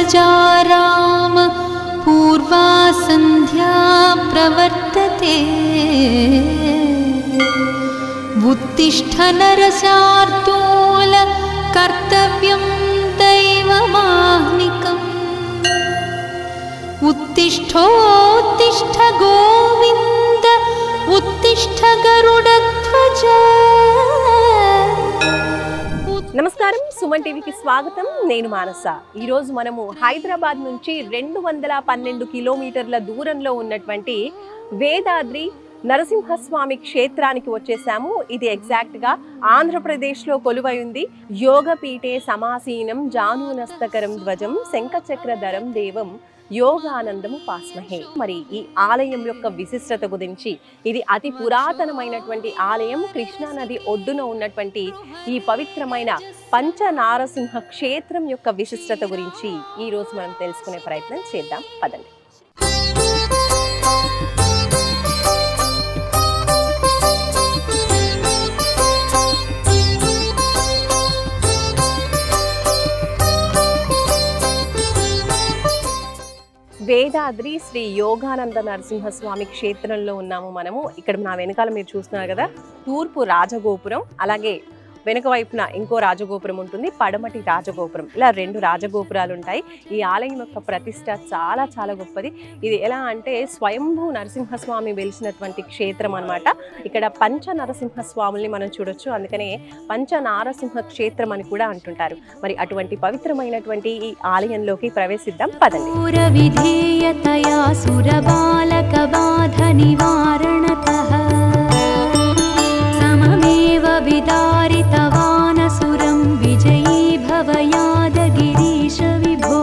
प्रजाराम पूर्वा संध्या प्रवर्तते उत्तिष्ठ नरशार्दूल कर्तव्यं दैवमाह्निकम् उत्तिष्ठोत्तिष्ठ गोविन्द उत्तिष्ठ गरुडध्वज। నమస్కారం, సుమన్ టీవీకి స్వాగతం. నేను మానస. ఈరోజు మనము హైదరాబాద్ నుంచి 212 కిలోమీటర్ల దూరంలో ఉన్నటువంటి వేదాద్రి నరసింహస్వామి క్షేత్రానికి వచ్చేసాము. ఇది ఎగ్జాక్ట్గా ఆంధ్రప్రదేశ్లో కొలువై ఉంది. యోగపీఠే సమాసీనం జానూనస్తకరం ధ్వజం శంఖచక్రధరం దేవం యోగానందము పాస్మహే. మరి ఈ ఆలయం యొక్క విశిష్టత గురించి, ఇది అతి పురాతనమైనటువంటి ఆలయం. కృష్ణా నది ఒడ్డున ఉన్నటువంటి ఈ పవిత్రమైన పంచనారసింహ క్షేత్రం యొక్క విశిష్టత గురించి ఈరోజు మనం తెలుసుకునే ప్రయత్నం చేద్దాం. పదండి. వేదాద్రి శ్రీ యోగానంద నరసింహస్వామి క్షేత్రంలో ఉన్నాము మనము. ఇక్కడ నా వెనకాల మీరు చూస్తున్నారు కదా, తూర్పు రాజగోపురం, అలాగే వెనుక వైపున ఇంకో రాజగోపురం ఉంటుంది, పడమటి రాజగోపురం. ఇలా 2 రాజగోపురాలు ఉంటాయి. ఈ ఆలయం యొక్క ప్రతిష్ట చాలా చాలా గొప్పది. ఇది ఎలా అంటే స్వయంభూ నరసింహస్వామి వెలిసినటువంటి క్షేత్రం అన్నమాట. ఇక్కడ పంచ నరసింహస్వాముల్ని మనం చూడొచ్చు, అందుకనే పంచనారసింహ క్షేత్రం అని కూడా అంటుంటారు. మరి అటువంటి పవిత్రమైనటువంటి ఈ ఆలయంలోకి ప్రవేశిద్దాం, పదండి. विदारितवानसुरं विजयी भव यादगिरीश विभो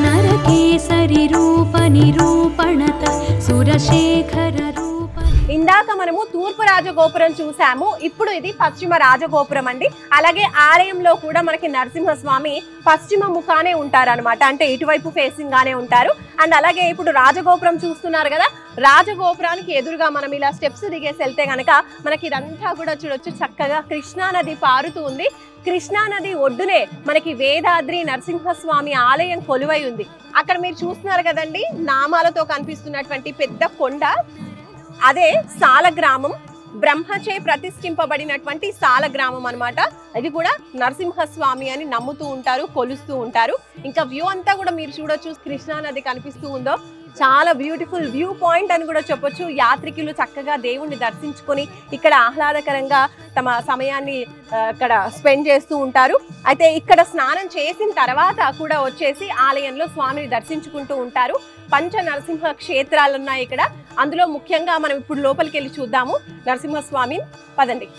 नरकेसरि रूप निरूपणत सुरशेखर रूप. ఇందాక మనము తూర్పు రాజగోపురం చూసాము, ఇప్పుడు ఇది పశ్చిమ రాజగోపురం అండి. అలాగే ఆలయంలో కూడా మనకి నరసింహస్వామి పశ్చిమ ముఖానే ఉంటారనమాట, అంటే ఇటువైపు ఫేసింగ్ గానే ఉంటారు. అండ్ అలాగే ఇప్పుడు రాజగోపురం చూస్తున్నారు కదా, రాజగోపురానికి ఎదురుగా మనం ఇలా స్టెప్స్ దిగేసి వెళ్తే గనక మనకి ఇదంతా కూడా చూడొచ్చు. చక్కగా కృష్ణా నది పారుతూ ఉంది. కృష్ణా నది ఒడ్డునే మనకి వేదాద్రి నరసింహస్వామి ఆలయం కొలువై ఉంది. అక్కడ మీరు చూస్తున్నారు కదండి, నామాలతో కనిపిస్తున్నటువంటి పెద్ద కొండ, అదే సాలగ్రామం. బ్రహ్మచే ప్రతిష్ఠింపబడినటువంటి సాలగ్రామం అన్నమాట. అది కూడా నరసింహస్వామి అని నమ్ముతూ ఉంటారు, కొలుస్తూ ఉంటారు. ఇంకా వ్యూ అంతా కూడా మీరు చూడొచ్చు, కృష్ణా నది కనిపిస్తూ ఉందో, చాలా బ్యూటిఫుల్ వ్యూ పాయింట్ అని కూడా చెప్పొచ్చు. యాత్రికులు చక్కగా దేవుణ్ణి దర్శించుకొని ఇక్కడ ఆహ్లాదకరంగా తమ సమయాన్ని ఇక్కడ స్పెండ్ చేస్తూ ఉంటారు. అయితే ఇక్కడ స్నానం చేసిన తర్వాత కూడా వచ్చేసి ఆలయంలో స్వామిని దర్శించుకుంటూ ఉంటారు. పంచ నరసింహ క్షేత్రాలు ఉన్నాయి ఇక్కడ. అందులో ముఖ్యంగా మనం ఇప్పుడు లోపలికి వెళ్ళి చూద్దాము నరసింహస్వామి. పదండి.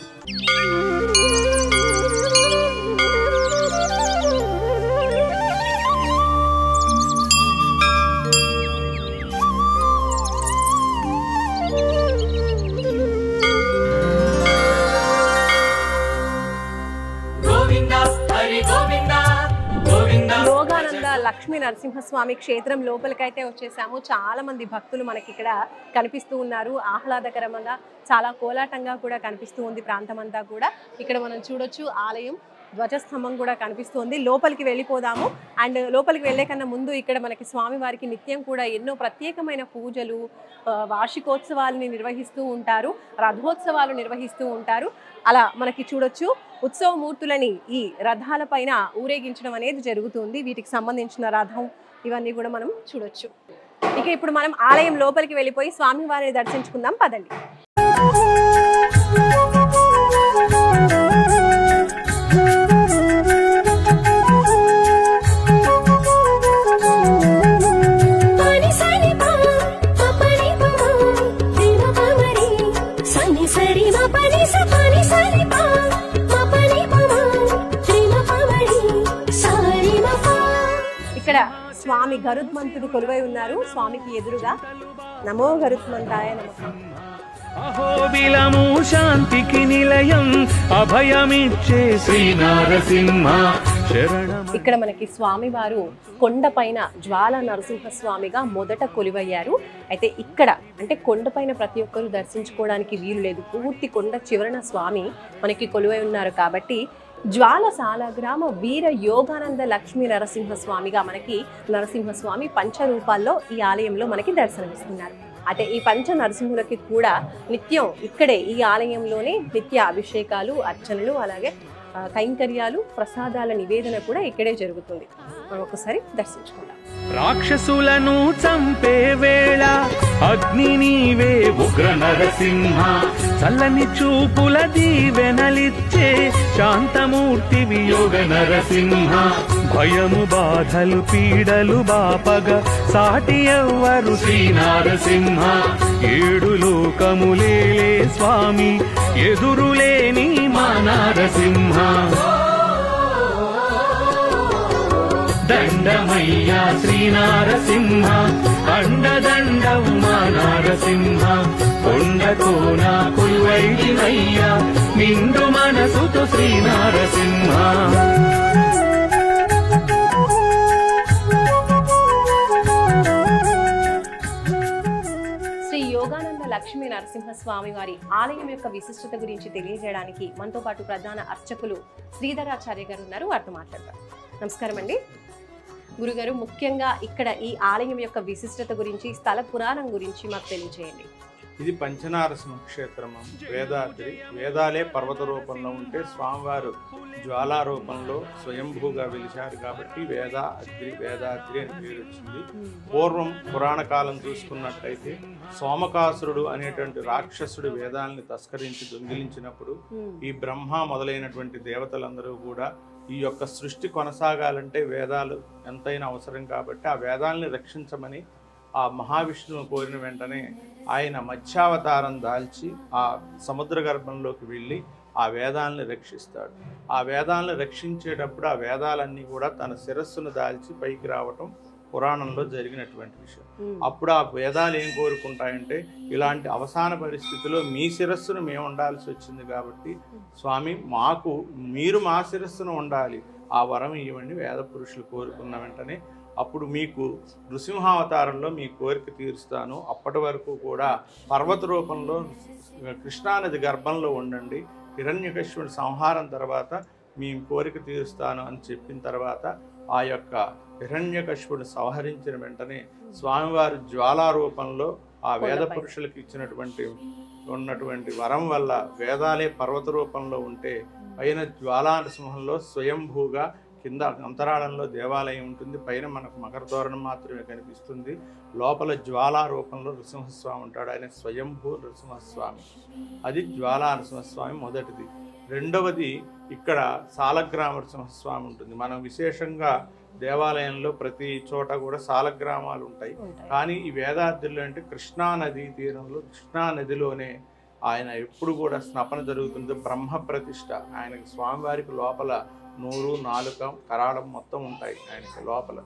యోగానంద లక్ష్మీ నరసింహస్వామి క్షేత్రం లోపలికైతే వచ్చేసాము. చాలా మంది భక్తులు మనకి ఇక్కడ కనిపిస్తూ ఉన్నారు. ఆహ్లాదకరంగా, చాలా కోలాటంగా కూడా కనిపిస్తూ ఉంది ప్రాంతం అంతా కూడా. ఇక్కడ మనం చూడొచ్చు ఆలయం ధ్వజస్తంభం కూడా కనిపిస్తుంది. లోపలికి వెళ్ళిపోదాము. అండ్ లోపలికి వెళ్ళే కన్నా ముందు ఇక్కడ మనకి స్వామివారికి నిత్యం కూడా ఎన్నో ప్రత్యేకమైన పూజలు, వార్షికోత్సవాలని నిర్వహిస్తూ ఉంటారు, రథోత్సవాలు నిర్వహిస్తూ ఉంటారు. అలా మనకి చూడొచ్చు ఉత్సవమూర్తులని ఈ రథాల పైన ఊరేగించడం అనేది జరుగుతుంది. వీటికి సంబంధించిన రథం ఇవన్నీ కూడా మనం చూడొచ్చు. ఇక ఇప్పుడు మనం ఆలయం లోపలికి వెళ్ళిపోయి స్వామివారిని దర్శించుకుందాం, పదండి. ఇక్కడ స్వామి గరుత్మంతుడు కొలువై ఉన్నారు. స్వామికి ఎదురుగా నమో గరుత్మంతాయ నమః. అహోబిలము శాంతికి నిలయం అభయమిచ్చే శ్రీ నరసింహ శరణం. ఇక్కడ మనకి స్వామి వారు కొండపైన జ్వాల నరసింహస్వామిగా మొదట కొలువయ్యారు. అయితే ఇక్కడ అంటే కొండపైన ప్రతి ఒక్కరూ దర్శించుకోవడానికి వీలు లేదు. పూర్తి కొండ చివరన స్వామి మనకి కొలువై ఉన్నారు కాబట్టి జ్వాలసాల గ్రామ వీర యోగానంద లక్ష్మీ నరసింహస్వామిగా మనకి నరసింహస్వామి పంచరూపాల్లో ఈ ఆలయంలో మనకి దర్శనమిస్తున్నారు. అంటే ఈ పంచ నరసింహులకి కూడా నిత్యం ఇక్కడే ఈ ఆలయంలోనే నిత్య అభిషేకాలు, అర్చనలు, అలాగే కైంకర్యాలు, ప్రసాదాల నివేదన కూడా ఇక్కడే జరుగుతుంది. మనం ఒకసారి దర్శించుకుందాం. రాక్షసులను చంపే వేళ అగ్ని నీవే ఉగ్ర నరసింహ, చల్లని చూపుల దీవెనలిచ్చే శాంతమూర్తివి యోగ నరసింహ. భయము బాధలు పీడలు బాపగ సాటి ఎవ్వరు శ్రీ నరసింహ. ఏడు లోకములేలే స్వామి ఎదురులేని మా నరసింహ. దండమయ్యా శ్రీ నరసింహ, అండదండవు మా నరసింహ. కొండకోన కొలువైదివయ్యా నిండు మనసుతో శ్రీ నరసింహ. శ్రీ యోగానంద లక్ష్మీ నరసింహస్వామి వారి ఆలయం యొక్క విశిష్టత గురించి తెలియజేయడానికి మనతో పాటు ప్రధాన అర్చకులు శ్రీధరాచార్య గారు ఉన్నారు. వారితో మాట్లాడతాం. నమస్కారం అండి గురుగారు. ముఖ్యంగా ఇక్కడ ఈ ఆలయం యొక్క విశిష్టత గురించి, స్థల పురాణం గురించి మాకు తెలియజేయండి. ఇది పంచనారసింహ క్షేత్రం. వేదాద్రి, వేదాలే పర్వత రూపంలో ఉంటే స్వామివారు జ్వాలా రూపంలో స్వయంభూగా వెలిశారు కాబట్టి వేదాద్రి అని పేరు వచ్చింది. పూర్వం పురాణ కాలం చూసుకున్నట్లయితే సోమకాసురుడు అనేటువంటి రాక్షసుడు వేదాలని తస్కరించి దొంగిలించినప్పుడు ఈ బ్రహ్మ మొదలైనటువంటి దేవతలందరూ కూడా ఈ యొక్క సృష్టి కొనసాగాలంటే వేదాలు ఎంతైనా అవసరం కాబట్టి ఆ వేదాలని రక్షించమని ఆ మహావిష్ణువు కోరిన వెంటనే ఆయన మత్స్యావతారం దాల్చి ఆ సముద్ర గర్భంలోకి వెళ్ళి ఆ వేదాలని రక్షిస్తాడు. ఆ వేదాలను రక్షించేటప్పుడు ఆ వేదాలన్నీ కూడా తన శిరస్సును దాల్చి పైకి రావటం పురాణంలో జరిగినటువంటి విషయం. అప్పుడు ఆ వేదాలు ఏం కోరుకుంటాయంటే, ఇలాంటి అవసాన పరిస్థితిలో మీ శిరస్సును మేము ఉండాల్సి వచ్చింది కాబట్టి స్వామి మీరు మా శిరస్సును ఉండాలి, ఆ వరం ఇవ్వండి వేద పురుషులు కోరుకున్న వెంటనే అప్పుడు మీకు నృసింహావతారంలో మీ కోరిక తీరుస్తాను, అప్పటి వరకు కూడా పర్వత రూపంలో కృష్ణానది గర్భంలో ఉండండి, హిరణ్యకశిపుడి సంహారం తర్వాత మీ కోరిక తీరుస్తాను అని చెప్పిన తర్వాత ఆ యొక్క హిరణ్యకశిపుడిని సంహరించిన వెంటనే స్వామివారి జ్వాలా రూపంలో ఆ వేద పురుషులకు ఉన్నటువంటి వరం వల్ల వేదాలే పర్వత రూపంలో ఉంటే పైన జ్వాలా నరసింహంలో స్వయంభూగా, కింద అంతరాళంలో దేవాలయం ఉంటుంది, పైన మనకు మకర తోరణం మాత్రమే కనిపిస్తుంది, లోపల జ్వాలా రూపంలో నరసింహస్వామి ఉంటాడు. ఆయన స్వయంభూ నరసింహస్వామి. అది జ్వాలా నరసింహస్వామి మొదటిది. రెండవది ఇక్కడ సాలగ్రామ నరసింహస్వామి ఉంటుంది. మనం విశేషంగా దేవాలయంలో ప్రతి చోట కూడా సాలగ్రామాలు ఉంటాయి. కానీ ఈ వేదాద్రిలో అంటే కృష్ణానదీ తీరంలో, కృష్ణానదిలోనే ఆయన ఎప్పుడు కూడా స్నపన జరుగుతుంది. బ్రహ్మ ప్రతిష్ఠ ఆయనకి, స్వామివారికి లోపల నూరు, నాలుక, కరాళం మొత్తం ఉంటాయి ఆయనకి లోపల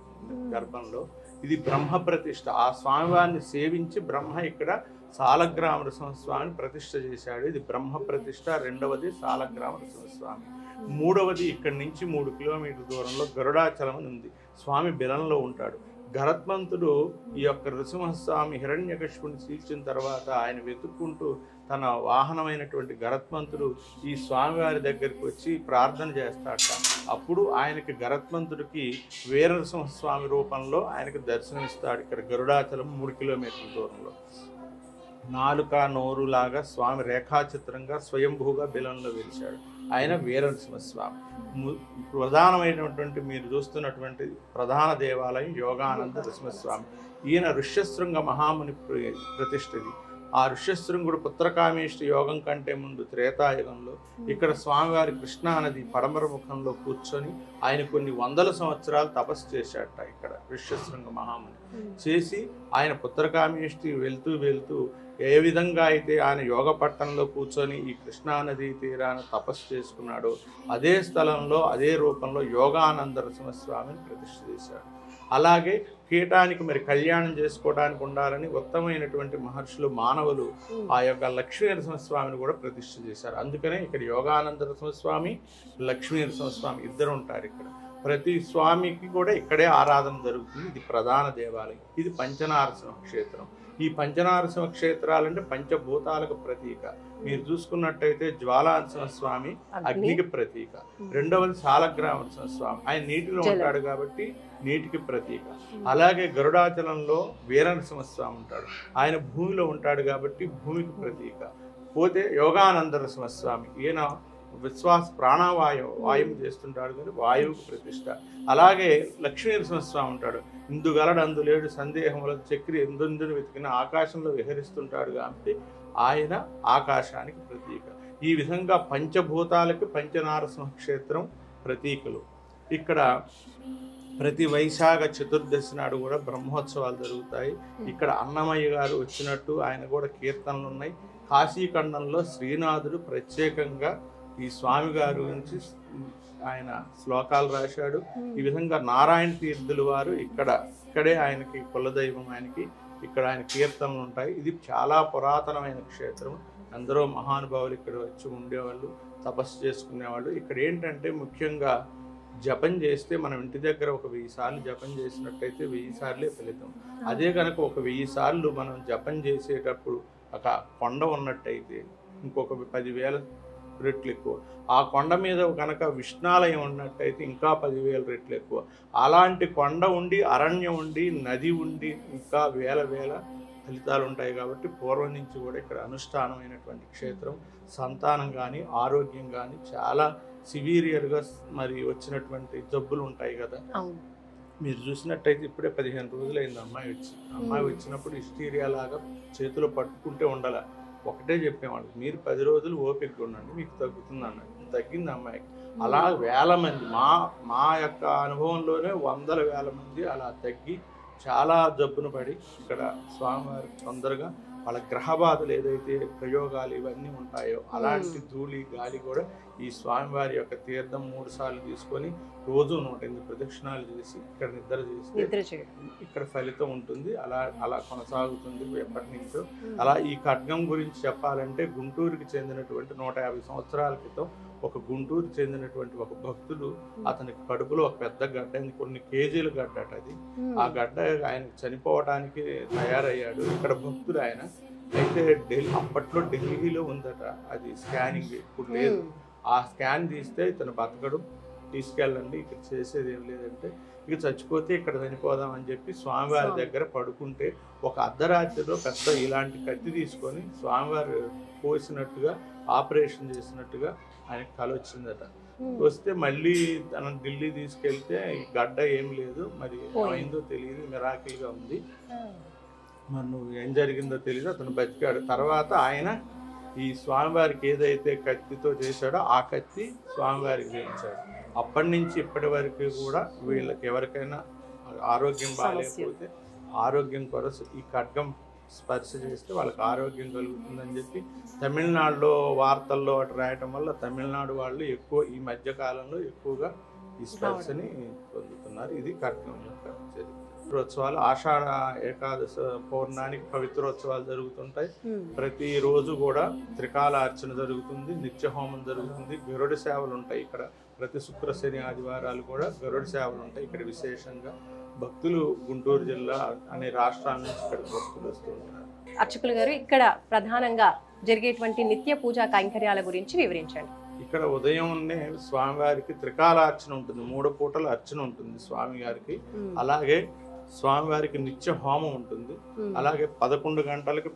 గర్భంలో. ఇది బ్రహ్మ ప్రతిష్ఠ. ఆ స్వామివారిని సేవించి బ్రహ్మ ఇక్కడ సాలగ్రామ నరసింహస్వామిని ప్రతిష్ఠ చేశాడు. ఇది బ్రహ్మ ప్రతిష్ఠ. రెండవది సాలగ్రామ నరసింహస్వామి. మూడవది ఇక్కడి నుంచి 3 కిలోమీటర్ల దూరంలో గరుడాచలం ఉంది. స్వామి బిలంలో ఉంటాడు. గరత్మంతుడు ఈ యొక్క నరసింహస్వామి హిరణ్యకశిపుని చీల్చిన తర్వాత ఆయన వెతుక్కుంటూ తన వాహనమైనటువంటి గరత్మంతుడు ఈ స్వామివారి దగ్గరికి వచ్చి ప్రార్థన చేస్తాడట. అప్పుడు ఆయనకి గరత్మంతుడికి వీర నరసింహస్వామి రూపంలో ఆయనకు దర్శనమిస్తాడు. ఇక్కడ గరుడాచలం 3 కిలోమీటర్ల దూరంలో నాలుక నోరు లాగా స్వామి రేఖాచిత్రంగా స్వయంభూగా బిలంలో వెలిశాడు. ఆయన వీర నరసింహస్వామి. ప్రధానమైనటువంటి మీరు చూస్తున్నటువంటి ప్రధాన దేవాలయం యోగానంద నరసింహస్వామి. ఈయన ఋష్యశృంగ మహాముని ప్రతిష్ఠది. ఆ ఋష్యశృంగుడు పుత్రకామేష్టి యోగం కంటే ముందు త్రేతాయుగంలో ఇక్కడ స్వామివారి కృష్ణానది పడమర ముఖంలో కూర్చొని ఆయన కొన్ని వందల సంవత్సరాలు తపస్సు చేశాట. ఇక్కడ ఋష్యశృంగ మహాముని చేసి ఆయన పుత్రకామేష్టి వెళ్తూ ఏ విధంగా అయితే ఆయన యోగ పట్టణంలో కూర్చొని ఈ కృష్ణానది తీరాన తపస్సు చేసుకున్నాడో అదే స్థలంలో అదే రూపంలో యోగానంద నరసింహస్వామిని ప్రతిష్ఠ చేశాడు. అలాగే కీటానికి మరి కళ్యాణం చేసుకోవడానికి ఉండాలని ఉత్తమైనటువంటి మహర్షులు, మానవులు ఆ యొక్క లక్ష్మీ నరసింహస్వామిని కూడా ప్రతిష్ఠ చేశారు. అందుకనే ఇక్కడ యోగానంద నరసింహస్వామి, లక్ష్మీ నరసింహస్వామి ఇద్దరు ఉంటారు. ఇక్కడ ప్రతి స్వామికి కూడా ఇక్కడే ఆరాధన జరుగుతుంది. ఇది ప్రధాన దేవాలయం. ఇది పంచనారసింహ క్షేత్రం. ఈ పంచనారసింహ క్షేత్రాలంటే పంచభూతాలకు ప్రతీక. మీరు చూసుకున్నట్టయితే జ్వాలానరసింహ స్వామి అగ్నికి ప్రతీక, రెండవది శాలగ్రామ స్వామి ఆయన నీటిలో ఉంటాడు కాబట్టి నీటికి ప్రతీక. అలాగే గరుడాచలంలో వీరనరసింహస్వామి ఉంటాడు, ఆయన భూమిలో ఉంటాడు కాబట్టి భూమికి ప్రతీక. పోతే యోగానంద నరసింహస్వామి ఈయన విశ్వాస వాయువు చేస్తుంటాడు కానీ వాయువుకు ప్రతిష్ట. అలాగే లక్ష్మీ నరసింహస్వామి ఉంటాడు, ఇందుగలడు అందులేడు సందేహముల చక్రి ఎందుందుని వెతికిన ఆకాశంలో విహరిస్తుంటాడు కాబట్టి ఆయన ఆకాశానికి ప్రతీక. ఈ విధంగా పంచభూతాలకి పంచనారసింహ క్షేత్రం ప్రతీకలు. ఇక్కడ ప్రతి వైశాఖ చతుర్దశి నాడు కూడా బ్రహ్మోత్సవాలు జరుగుతాయి. ఇక్కడ అన్నమయ్య గారు వచ్చినట్టు ఆయన కూడా కీర్తనలు ఉన్నాయి. కాశీఖండంలో శ్రీనాథుడు ప్రత్యేకంగా ఈ స్వామి గారి గురించి ఆయన శ్లోకాలు రాశాడు. ఈ విధంగా నారాయణ తీర్థులు వారు ఇక్కడే ఆయనకి కులదైవం, ఆయనకి ఇక్కడ ఆయన కీర్తనలు ఉంటాయి. ఇది చాలా పురాతనమైన క్షేత్రం. అందరూ మహానుభావులు ఇక్కడ వచ్చి ఉండేవాళ్ళు, తపస్సు చేసుకునేవాళ్ళు. ఇక్కడ ఏంటంటే ముఖ్యంగా జపం చేస్తే మనం ఇంటి దగ్గర ఒక 1000 సార్లు జపం చేసినట్టయితే 1000 సార్లే ఫలితం. అదే కనుక ఒక 1000 సార్లు మనం జపం చేసేటప్పుడు ఒక కొండ ఉన్నట్టయితే ఇంకొక 10,000 రెట్లు ఎక్కువ. ఆ కొండ మీద కనుక విష్ణాలయం ఉన్నట్టయితే ఇంకా 10,000 రెట్లు ఎక్కువ. అలాంటి కొండ ఉండి, అరణ్యం ఉండి, నది ఉండి ఇంకా వేల ఫలితాలు ఉంటాయి. కాబట్టి పూర్వం నుంచి కూడా ఇక్కడ అనుష్ఠానమైనటువంటి క్షేత్రం. సంతానం కానీ ఆరోగ్యం కానీ చాలా సివియర్గా మరి వచ్చినటువంటి జబ్బులు ఉంటాయి కదా, మీరు చూసినట్టయితే ఇప్పుడే 15 రోజులైంది అమ్మాయి వచ్చినప్పుడు హిస్టీరియా లాగా చేతిలో పట్టుకుంటే ఉండాల. ఒకటే చెప్పేవాళ్ళు, మీరు 10 రోజులు ఓపికగా ఉండండి మీకు తగ్గుతుంది అన్నది. తగ్గింది అమ్మాయికి. అలా వేల మంది మా యొక్క అనుభవంలోనే 100,000 మంది అలా తగ్గి చాలా జబ్బును పడి ఇక్కడ స్వామివారి తొందరగా వాళ్ళ గ్రహ బాధలు ఏదైతే ప్రయోగాలు ఇవన్నీ ఉంటాయో అలాంటి ధూళి గాలి కూడా ఈ స్వామివారి యొక్క తీర్థం 3 సార్లు తీసుకొని రోజు 108 ప్రదక్షిణాలు చేసి ఇక్కడ నిద్ర చేస్తే ఇక్కడ ఫలితం ఉంటుంది. అలా కొనసాగుతుంది ఎప్పటి నుంచో. అలా ఈ ఖడ్గం గురించి చెప్పాలంటే గుంటూరుకి చెందినటువంటి 150 సంవత్సరాల క్రితం ఒక గుంటూరు చెందినటువంటి ఒక భక్తుడు, అతనికి కడుపులో ఒక పెద్ద గడ్డ, కొన్ని కేజీల గడ్డ అది. ఆ గడ్డ ఆయన చనిపోవడానికి తయారయ్యాడు. ఇక్కడ భక్తుడు ఆయన. అయితే అప్పట్లో ఢిల్లీలో ఉందట అది స్కానింగ్, ఇప్పుడు లేదు. ఆ స్కాన్ తీస్తే ఇతను బతకడు, తీసుకెళ్ళండి ఇక్కడ చేసేది ఏం లేదంటే ఇక చచ్చిపోతే ఇక్కడ చనిపోదాం అని చెప్పి స్వామివారి దగ్గర పడుకుంటే ఒక అర్ధరాత్రిలో పెద్ద ఇలాంటి కత్తి తీసుకొని స్వామివారు కోసినట్టుగా ఆపరేషన్ చేసినట్టుగా ఆయనకు కల వచ్చిందట. వస్తే మళ్ళీ తన ఢిల్లీ తీసుకెళ్తే ఈ గడ్డ ఏం లేదు, మరి ఏమైందో తెలియదు, మిరాకిల్గా ఉంది, మరి నువ్వు ఏం జరిగిందో తెలియదు, అతను బతికాడు. తర్వాత ఆయన ఈ స్వామివారికి ఏదైతే కత్తితో చేశాడో ఆ కత్తి స్వామివారికి చేయించాడు. అప్పటి నుంచి ఇప్పటి వరకు కూడా వీళ్ళకి ఎవరికైనా ఆరోగ్యం బాగాలేకపోతే ఆరోగ్యం కొరకు ఈ ఖడ్గం స్పర్శ చేస్తే వాళ్ళకి ఆరోగ్యం కలుగుతుందని చెప్పి తమిళనాడులో వార్తల్లో అటు రాయటం వల్ల తమిళనాడు వాళ్ళు ఎక్కువ ఈ మధ్య కాలంలో ఎక్కువగా ఈ స్పర్శని పొందుతున్నారు. ఇది ఖడ్గం యొక్క చరిత్ర. పవిత్రోత్సవాలు ఆషాఢ ఏకాదశి పౌర్ణానికి పవిత్రోత్సవాలు జరుగుతుంటాయి. ప్రతిరోజు కూడా త్రికాల అర్చన జరుగుతుంది, నిత్య హోమం జరుగుతుంది, గరుడ సేవలు ఉంటాయి. ఇక్కడ ప్రతి శుక్ర శని ఆదివారాలు కూడా గరుడ సేవలు ఉంటాయి. ఇక్కడ విశేషంగా భక్తులు గుంటూరు జిల్లా అనే రాష్ట్రాల నుంచి ఇక్కడ భక్తులు వస్తుంటారు. అర్చకులు గారు, ఇక్కడ ప్రధానంగా జరిగేటువంటి నిత్య పూజా కైంకర్యాల గురించి వివరించండి. ఇక్కడ ఉదయంనే స్వామివారికి త్రికాలార్చన ఉంటుంది, 3 పూటల అర్చన ఉంటుంది స్వామి గారికి. అలాగే స్వామివారికి నిత్య హోమం ఉంటుంది. అలాగే 11 గంటలకి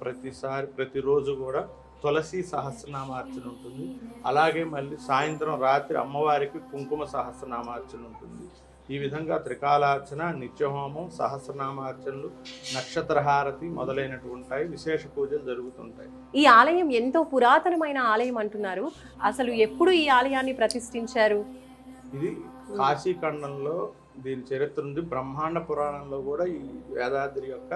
ప్రతిరోజు కూడా తులసి సహస్రనామార్చన ఉంటుంది. అలాగే మళ్ళీ సాయంత్రం రాత్రి అమ్మవారికి కుంకుమ సహస్రనామార్చన ఉంటుంది. ఈ విధంగా త్రికాలార్చన, నిత్యహోమం, సహస్రనామార్చనలు, నక్షత్రహారతి మొదలైనటువంటి విశేష పూజలు జరుగుతుంటాయి. ఈ ఆలయం ఎంతో పురాతనమైన ఆలయం అంటున్నారు. అసలు ఎప్పుడు ఈ ఆలయాన్ని ప్రతిష్ఠించారు? ఇది కాశీఖండంలో దీని చరిత్ర ఉంది. బ్రహ్మాండ పురాణంలో కూడా ఈ వేదాద్రి యొక్క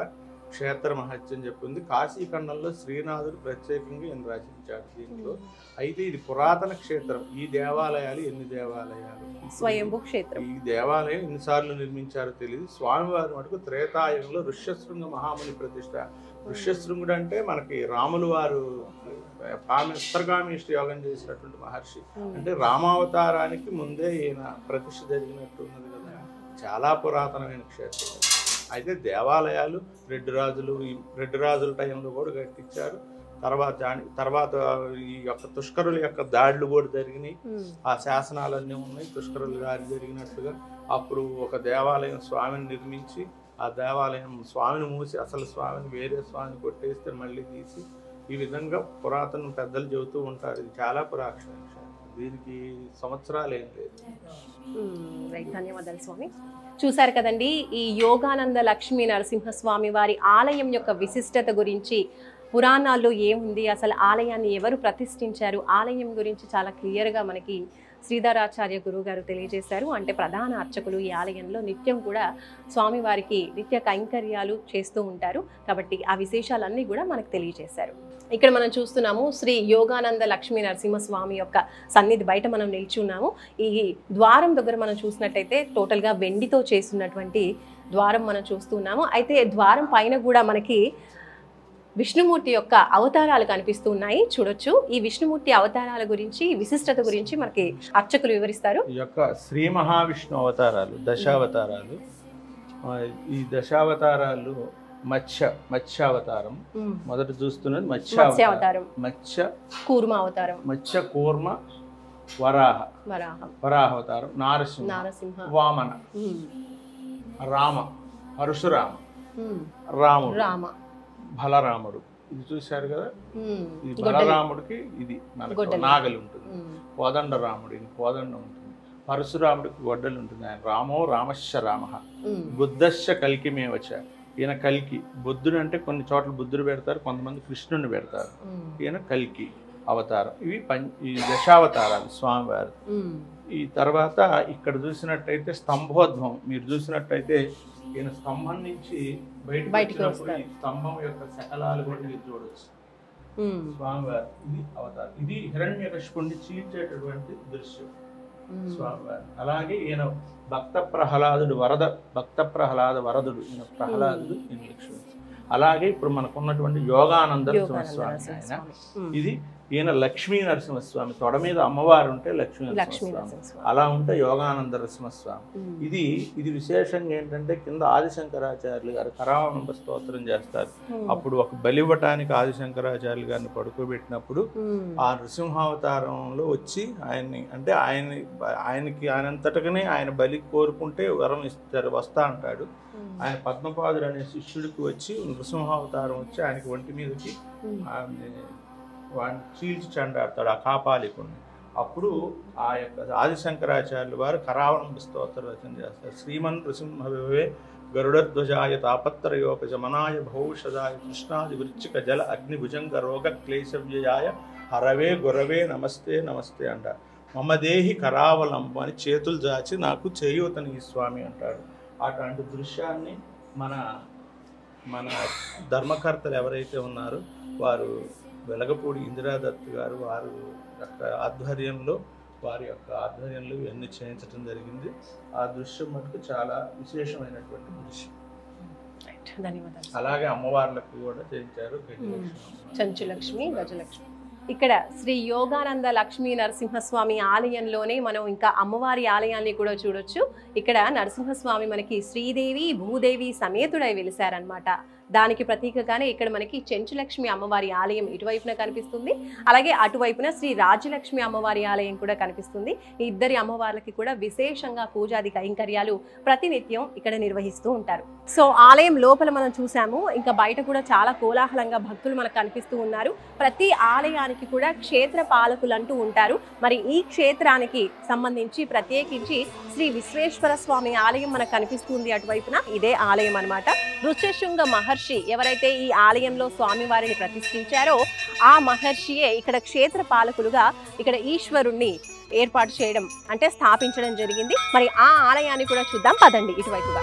క్షేత్ర మహత్యం చెప్పింది. కాశీఖండంలో శ్రీనాథుడు ప్రత్యేకంగా ఈయన రచించాడు దీంట్లో. అయితే ఇది పురాతన క్షేత్రం. ఈ దేవాలయాలు ఎన్ని దేవాలయాలు, స్వయంభూ క్షేత్రం. ఈ దేవాలయం ఎన్నిసార్లు నిర్మించారో తెలియదు. స్వామివారి మటుకు త్రేతాయుగంలో ఋష్యశృంగ మహాముని ప్రతిష్ట. ఋష్యశృంగుడు అంటే మనకి రాములు వారు ఉత్తరగామిష్టి యోగం చేసినటువంటి మహర్షి. అంటే రామావతారానికి ముందే ఈయన ప్రతిష్ఠ జరిగినట్టు ఉన్నది కదా. చాలా పురాతనమైన క్షేత్రం. అయితే దేవాలయాలు రెడ్డి రాజుల టైంలో కూడా కట్టించారు. తర్వాత ఈ యొక్క తుష్కరుల యొక్క దాడులు కూడా జరిగినాయి. ఆ శాసనాలన్నీ ఉన్నాయి తుష్కరుల దాడి జరిగినట్టుగా. అప్పుడు ఒక దేవాలయం స్వామిని నిర్మించి ఆ దేవాలయం స్వామిని మూసి అసలు స్వామిని వేరే స్వామిని కొట్టేస్తే మళ్ళీ తీసి ఈ విధంగా పురాతన పెద్దలు చెబుతూ ఉంటారు. ఇది చాలా పురాతన విషయం, దీనికి సంవత్సరాలు ఏం లేదు. ధన్యవాదాలు స్వామి. చూశారు కదండి ఈ యోగానంద లక్ష్మీ నరసింహస్వామి వారి ఆలయం యొక్క విశిష్టత గురించి, పురాణాల్లో ఏముంది, అసలు ఆలయాన్ని ఎవరు ప్రతిష్ఠించారు, ఆలయం గురించి చాలా క్లియర్గా మనకి శ్రీధరాచార్య గురువు గారు తెలియజేశారు. అంటే ప్రధాన అర్చకులు ఈ ఆలయంలో నిత్యం కూడా స్వామివారికి నిత్య కైంకర్యాలు చేస్తూ ఉంటారు కాబట్టి ఆ విశేషాలన్నీ కూడా మనకు తెలియజేశారు. ఇక్కడ మనం చూస్తున్నాము శ్రీ యోగానంద లక్ష్మీ నరసింహస్వామి యొక్క సన్నిధి బయట మనం నిల్చున్నాము. ఈ ద్వారం దగ్గర మనం చూసినట్టయితే టోటల్గా వెండితో చేస్తున్నటువంటి ద్వారం మనం చూస్తున్నాము. అయితే ద్వారం పైన కూడా మనకి విష్ణుమూర్తి యొక్క అవతారాలు కనిపిస్తూ ఉన్నాయి, చూడొచ్చు. ఈ విష్ణుమూర్తి అవతారాల గురించి, విశిష్టత గురించి మనకి అర్చకులు వివరిస్తారు. ఈ యొక్క శ్రీ మహావిష్ణు అవతారాలు దశావతారాలు. ఈ దశావతారాలు మత్స్యావతారం మొదట చూస్తున్నది మత్స్యావతారం, కూర్మ అవతారం, మత్స్య కూర్మ వరాహవతారం, నారసింహ, వామన, రామ, పరశురామ, రామ, బలరాముడు. ఇది చూశారు కదా, ఇది బలరాముడికి ఇది మనకు నాగలి ఉంటుంది. కోదండ రాముడికి కోదండ ఉంటుంది. పరశురాముడికి గొడ్డలు ఉంటుంది. ఆయన రామో రామశ్చ రామ బుద్ధశ్చ కల్కిమేవచ. ఈయన కల్కి. బుద్ధుడు అంటే కొన్ని చోట్ల బుద్ధుడు పెడతారు, కొంతమంది కృష్ణుని పెడతారు. ఈయన కల్కి అవతారం. ఇవి ఈ దశావతారాలు స్వామివారు. ఈ తర్వాత ఇక్కడ చూసినట్టయితే స్తంభోద్భవం మీరు చూసినట్టయితే ఈయన స్తంభం నుంచి బయటకు ఈ స్తంభం యొక్క శకలాలు కూడా మీరు చూడవచ్చు. స్వామివారు ఇది అవతారం. ఇది హిరణ్యకశిపుణ్ణి చీల్చేటటువంటి దృశ్యం స్వామివారు. అలాగే ఈయన భక్త ప్రహ్లాదుడు వరదుడు. ఈయన ప్రహ్లాదుడు, ఈయన లక్ష్మి. అలాగే ఇప్పుడు మనకున్నటువంటి యోగానంద నరసింహస్వామి ఆయన. ఇది ఈయన లక్ష్మీ నరసింహస్వామి. తొడ మీద అమ్మవారు ఉంటే లక్ష్మీ నరసింహస్వామి, అలా ఉంటే యోగానంద నరసింహస్వామి. ఇది విశేషంగా ఏంటంటే కింద ఆదిశంకరాచార్యులు గారు కరావలంబ స్తోత్రం చేస్తారు. అప్పుడు ఒక బలి ఇవ్వటానికి ఆదిశంకరాచార్యులు గారిని పడుకోబెట్టినప్పుడు ఆ నృసింహావతారంలో వచ్చి ఆయన్ని అంటే ఆయనంతటగానే ఆయన బలి కోరుకుంటే వరం ఇస్తారు, వస్తా అంటాడు. ఆయన పద్మపాదుడు అనే శిష్యుడికి వచ్చి నృసింహావతారం వచ్చి ఆయనకి ఒంటి మీదకి వాడిని చీల్చి చెండాడతాడు ఆ కాపాలికుడిని. అప్పుడు ఆ యొక్క ఆదిశంకరాచార్యులు వారు కరావలంబ స్తోత్ర రచన చేస్తారు. శ్రీమన్ నృసింహవే గరుడధ్వజాయ తాపత్రయోపశమనాయ భౌషదాయ కృష్ణాది వృచ్చిక జల అగ్ని భుజంగ రోగ క్లేశవ్యయాయ హరవే గురవే నమస్తే నమస్తే అంటారు. మమదేహి కరావలంబ అని చేతులు జాచి నాకు చేయూతని స్వామి అంటాడు. అటువంటి దృశ్యాన్ని మన ధర్మకర్తలు ఎవరైతే ఉన్నారో వారు వెలగపూడి ఇందిరాదత్ గారు వారి యొక్క ఆధ్వర్యంలో ఇవన్నీ చేయించడం జరిగింది. ఆ దృశ్యం మటుకు చాలా విశేషమైనటువంటి దృశ్యం. అలాగే అమ్మవార్లకు కూడా చేయించారు, చెంచులక్ష్మి, గజలక్ష్మి. ఇక్కడ శ్రీ యోగానంద లక్ష్మీ నరసింహస్వామి ఆలయంలోనే మనం ఇంకా అమ్మవారి ఆలయాన్ని కూడా చూడొచ్చు. ఇక్కడ నరసింహస్వామి మనకి శ్రీదేవి భూదేవి సమేతుడై వెలిశారనమాట. దానికి ప్రతీకగానే ఇక్కడ మనకి చెంచులక్ష్మి అమ్మవారి ఆలయం ఇటువైపున కనిపిస్తుంది. అలాగే అటువైపున శ్రీ రాజ్యలక్ష్మి అమ్మవారి ఆలయం కూడా కనిపిస్తుంది. ఈ ఇద్దరి అమ్మవార్లకి కూడా విశేషంగా పూజాది కైంకర్యాలు ప్రతినిత్యం ఇక్కడ నిర్వహిస్తూ ఉంటారు. సో ఆలయం లోపల మనం చూసాము, ఇంకా బయట కూడా చాలా కోలాహలంగా భక్తులు మనకు కనిపిస్తూ ఉన్నారు. ప్రతి ఆలయానికి కూడా క్షేత్ర పాలకులు అంటూ ఉంటారు. మరి ఈ క్షేత్రానికి సంబంధించి ప్రత్యేకించి శ్రీ విశ్వేశ్వర స్వామి ఆలయం మనకు కనిపిస్తుంది అటువైపున. ఇదే ఆలయం అన్నమాట. ఋష్యశృంగ మహర్షి ఎవరైతే ఈ ఆలయంలో స్వామివారిని ప్రతిష్ఠించారో ఆ మహర్షియే ఇక్కడ క్షేత్ర పాలకులుగా ఇక్కడ ఈశ్వరుణ్ణి ఏర్పాటు చేయడం అంటే స్థాపించడం జరిగింది. మరి ఆ ఆలయాన్ని కూడా చూద్దాం పదండి ఇటువైపుగా.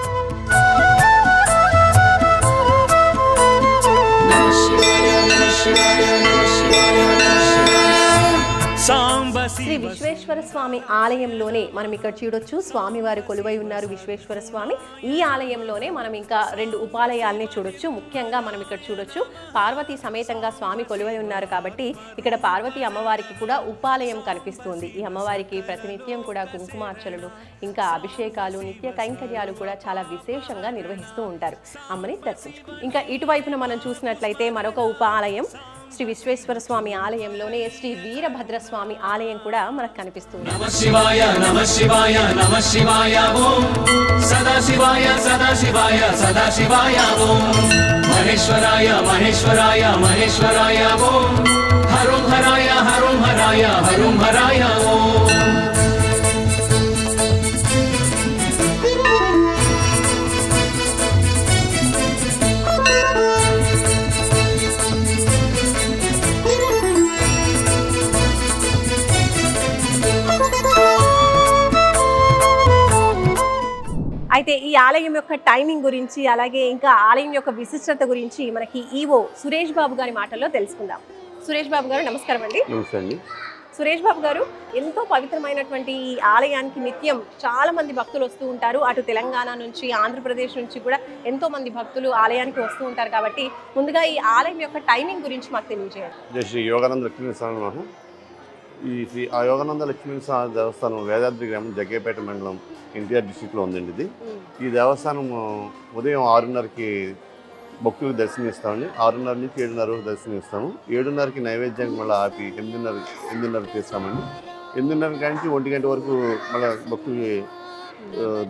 సాంబ శ్రీ విశ్వేశ్వర స్వామి ఆలయంలోనే మనం ఇక్కడ చూడొచ్చు స్వామివారు కొలువై ఉన్నారు విశ్వేశ్వర స్వామి. ఈ ఆలయంలోనే మనం ఇంకా 2 ఉపాలయాల్ని చూడొచ్చు. ముఖ్యంగా మనం ఇక్కడ చూడొచ్చు పార్వతీ సమేతంగా స్వామి కొలువై ఉన్నారు కాబట్టి ఇక్కడ పార్వతీ అమ్మవారికి కూడా ఉపాలయం కనిపిస్తుంది. ఈ అమ్మవారికి ప్రతినిత్యం కూడా కుంకుమార్చనలు ఇంకా అభిషేకాలు నిత్య కైంకర్యాలు కూడా చాలా విశేషంగా నిర్వహిస్తూ ఉంటారు. అమ్మని దర్శించుకుంటాం. ఇంకా ఇటువైపున మనం చూసినట్లయితే మరొక ఉపాలయం శ్రీ విశ్వేశ్వర స్వామి ఆలయంలోనే శ్రీ వీరభద్రస్వామి ఆలయం కూడా మనకు కనిపిస్తుంది. నమః శివాయ నమః శివాయ నమః శివాయ ఓం సదాశివాయ సదాశివాయ సదాశివాయ ఓం మహేశ్వరాయ మహేశ్వరాయ మహేశ్వరాయ ఓం హరం హరాయ హరం హరాయ హరం హరాయ ఓం. అయితే ఈ ఆలయం యొక్క టైమింగ్ గురించి అలాగే ఇంకా ఆలయం యొక్క విశిష్టత గురించి మనకి ఈవో సురేష్ బాబు గారి మాటల్లో తెలుసుకుందాం. సురేష్ బాబు గారు నమస్కారం అండి. సురేష్ బాబు గారు, ఎంతో పవిత్రమైనటువంటి ఈ ఆలయానికి నిత్యం చాలా మంది భక్తులు వస్తూ ఉంటారు. అటు తెలంగాణ నుంచి ఆంధ్రప్రదేశ్ నుంచి కూడా ఎంతో మంది భక్తులు ఆలయానికి వస్తూ ఉంటారు కాబట్టి ముందుగా ఈ ఆలయం యొక్క టైమింగ్ గురించి మాకు తెలియజేయండి. జై శ్రీ యోగానంద లక్ష్మీ స్వామి. ఈ శ్రీ ఆ యోగానంద లక్ష్మీ స్వామి దేవస్థానం వేదాద్రి గ్రామం జగ్గేపేట మండలం ఎన్టీఆర్ డిస్టిక్లో ఉందండి. ఇది ఈ దేవస్థానం ఉదయం 6:30కి భక్తులకు దర్శనమిస్తామండి. 6:30 నుంచి 7:30 వరకు దర్శనమిస్తాము. 7:30కి నైవేద్యానికి మళ్ళీ ఆపి 8:30 చేస్తామండి. 8:30 నుంచి 1 గంట వరకు మళ్ళీ భక్తులకి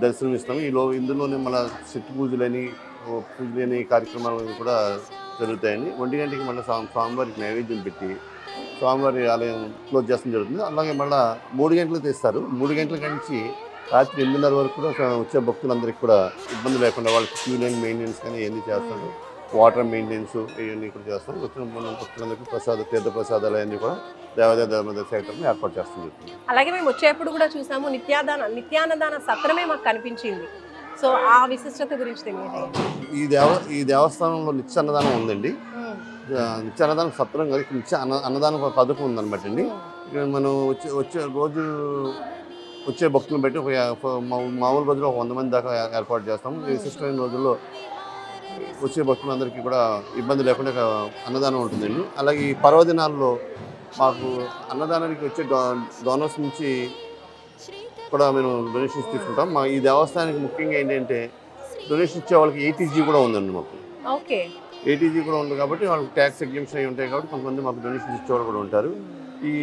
దర్శనం ఇస్తాము. ఇందులోనే మళ్ళీ శక్తి పూజలని కార్యక్రమాలు కూడా జరుగుతాయండి. 1 గంటకి మళ్ళీ స్వామివారికి నైవేద్యం పెట్టి స్వామివారి ఆలయం క్లోజ్ చేస్తడం జరుగుతుంది. అలాగే మళ్ళీ 3 గంటలకు తీస్తారు. 3 గంటల నుంచి రాత్రి 8:30 వరకు కూడా వచ్చే భక్తులందరికీ కూడా ఇబ్బంది లేకుండా వాళ్ళకి క్యూ లైన్ మెయింటెనెన్స్ కానీ ఇవన్నీ చేస్తారు. వాటర్ మెయింటెనెన్స్ ఇవన్నీ కూడా చేస్తాం. వచ్చిన భక్తులందరికీ తీర్థ ప్రసాదాలు అవన్నీ కూడా దేవాదాయ ధర్మదాయ శాఖను ఏర్పాటు చేస్తూ జరుగుతుంది. అలాగే మేము వచ్చేప్పుడు కూడా చూసాము నిత్యాన్నదాన సత్రమే మాకు కనిపించింది. సో ఆ విశిష్టత గురించి తెలియజేయండి. ఈ దేవస్థానంలో నిత్య అన్నదానం ఉందండి. నిత్య అన్నదానం సత్రం కాదు, నిత్య అన్నదానం పథకం ఉందన్నమాట అండి. ఇక్కడ మనం వచ్చే భక్తులను బట్టి మామూలు రోజుల్లో 100 మంది దాకా ఏర్పాటు చేస్తాము. విశిష్టమైన రోజుల్లో వచ్చే భక్తులందరికీ కూడా ఇబ్బంది లేకుండా అన్నదానం ఉంటుందండి. అలాగే ఈ పర్వదినాల్లో మాకు అన్నదానానికి వచ్చే డోనర్స్ నుంచి కూడా మేము డొనేషన్స్ తీసుకుంటాం. మా ఈ దేవస్థానానికి ముఖ్యంగా ఏంటంటే డొనేషన్ ఇచ్చే వాళ్ళకి ATG కూడా ఉందండి. మాకు ATG కూడా ఉంది కాబట్టి వాళ్ళకి ట్యాక్స్ ఎగ్జంప్షన్ అయి ఉంటాయి కాబట్టి కొంతమంది మాకు డొనేషన్స్ ఇచ్చేవాళ్ళు కూడా ఉంటారు. ఈ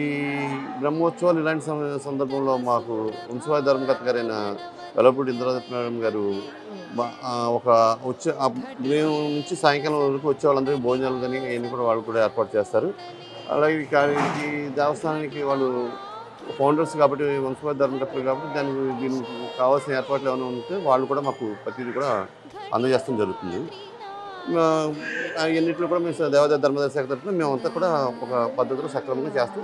బ్రహ్మోత్సవాలు ఇలాంటి సందర్భంలో మాకు వంశవాద ధర్మకర్త గారైన వెలపూడి ఇంద్రదత్త మేడం గారు ఉదయం నుంచి సాయంకాలం వరకు వచ్చే వాళ్ళందరికీ భోజనాలు కానీ ఇవన్నీ కూడా వాళ్ళు కూడా ఏర్పాటు చేస్తారు. అలాగే ఈ దేవస్థానానికి వాళ్ళు ఫౌండర్స్ కాబట్టి వంశవాద ధర్మకర్తలు కాబట్టి దీనికి కావాల్సిన ఏర్పాట్లు ఏమైనా ఉంటే వాళ్ళు కూడా మాకు ప్రతిదీ కూడా అందజేస్తడం జరుగుతుంది. ఎన్నింటిలో కూడా మేము దేవాదాయ ధర్మదాయ శాఖ తరఫున మేమంతా కూడా ఒక పద్ధతిలో సక్రమంగా చేస్తూ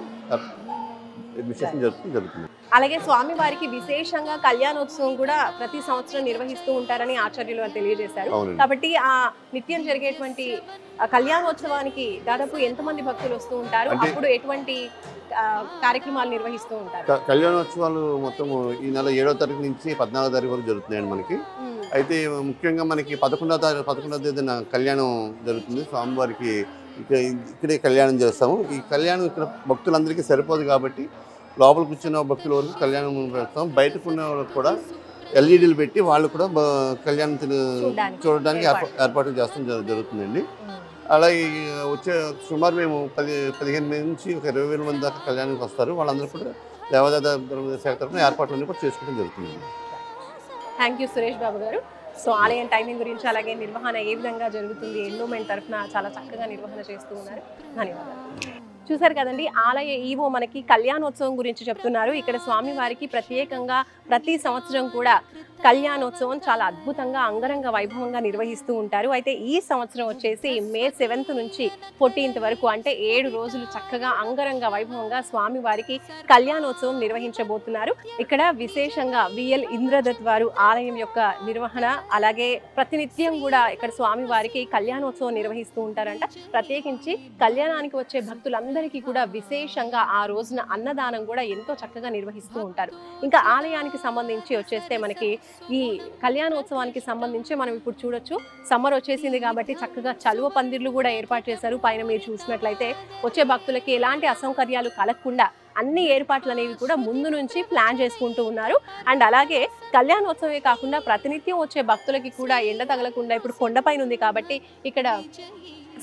విశేషం జరుగుతుంది. అలాగే స్వామి వారికి విశేషంగా కళ్యాణోత్సవం కూడా ప్రతి సంవత్సరం నిర్వహిస్తూ ఉంటారని ఆచార్యులు వారు తెలియజేశారు. కాబట్టి ఆ నిత్యం జరిగేటువంటి కళ్యాణోత్సవానికి దాదాపు ఎంతమంది భక్తులు వస్తూ ఉంటారు, అప్పుడు ఎటువంటి కార్యక్రమాలు నిర్వహిస్తూ ఉంటారు? కళ్యాణోత్సవాలు మొత్తం ఈ నెల 7వ తారీఖు నుంచి 14వ తారీఖు వరకు జరుగుతున్నాయండి మనకి. అయితే ముఖ్యంగా మనకి 11వ తేదీన కళ్యాణం జరుగుతుంది. స్వామివారికి ఇక్కడే కళ్యాణం చేస్తాము. ఈ కళ్యాణం ఇక్కడ భక్తులందరికీ సరిపోదు కాబట్టి లోపల కూర్చున్న భక్తుల వరకు కళ్యాణం పెడతాం. బయటకు ఉన్న వాళ్ళకి కూడా LEDలు పెట్టి వాళ్ళు కూడా కళ్యాణం చూడడానికి ఏర్పాట్లు చేస్తాం జరుగుతుందండి. అలాగే వచ్చే సుమారు మేము 15 నుంచి ఒక 20,000 మంది దాకా కళ్యాణానికి వస్తారు. వాళ్ళందరూ కూడా దేవాదాయ ధర్మదాయ శాఖ తరఫున ఏర్పాట్లన్నీ కూడా చేసుకోవడం జరుగుతుంది. థ్యాంక్ యూ సురేష్ బాబు గారు. సో ఆలయం టైమింగ్ గురించి అలాగే నిర్వహణ ఏ విధంగా జరుగుతుంది ఎండోమెంట్ తరఫున చాలా చక్కగా నిర్వహణ చేస్తూ ఉన్నారు. ధన్యవాదాలు. చూసారు కదండి, ఆలయ ఈవో మనకి కళ్యాణోత్సవం గురించి చెప్తున్నారు. ఇక్కడ స్వామి వారికి ప్రత్యేకంగా ప్రతి సంవత్సరం కూడా కళ్యాణోత్సవం చాలా అద్భుతంగా అంగరంగ వైభవంగా నిర్వహిస్తూ ఉంటారు. అయితే ఈ సంవత్సరం వచ్చేసి మే 7th నుంచి 14th వరకు అంటే 7 రోజులు చక్కగా అంగరంగ వైభవంగా స్వామి వారికి కళ్యాణోత్సవం నిర్వహించబోతున్నారు. ఇక్కడ విశేషంగా VL ఇంద్రదత్ వారు ఆలయం యొక్క నిర్వహణ అలాగే ప్రతినిత్యం కూడా ఇక్కడ స్వామి వారికి కళ్యాణోత్సవం నిర్వహిస్తూ ఉంటారంట. ప్రత్యేకించి కళ్యాణానికి వచ్చే భక్తులందరూ అందరికీ కూడా విశేషంగా ఆ రోజున అన్నదానం కూడా ఎంతో చక్కగా నిర్వహిస్తూ ఉంటారు. ఇంకా ఆలయానికి సంబంధించి వచ్చేస్తే మనకి ఈ కళ్యాణోత్సవానికి సంబంధించి మనం ఇప్పుడు చూడొచ్చు, సమ్మర్ వచ్చేసింది కాబట్టి చక్కగా చలువ పందిర్లు కూడా ఏర్పాటు చేశారు. పైన మీరు చూసినట్లయితే వచ్చే భక్తులకి ఎలాంటి అసౌకర్యాలు కలగకుండా అన్ని ఏర్పాట్లు అనేవి కూడా ముందు నుంచి ప్లాన్ చేసుకుంటూ ఉన్నారు. అండ్ అలాగే కళ్యాణోత్సవమే కాకుండా ప్రతినిత్యం వచ్చే భక్తులకి కూడా ఎండ తగలకుండా ఇప్పుడు కొండపైన ఉంది కాబట్టి ఇక్కడ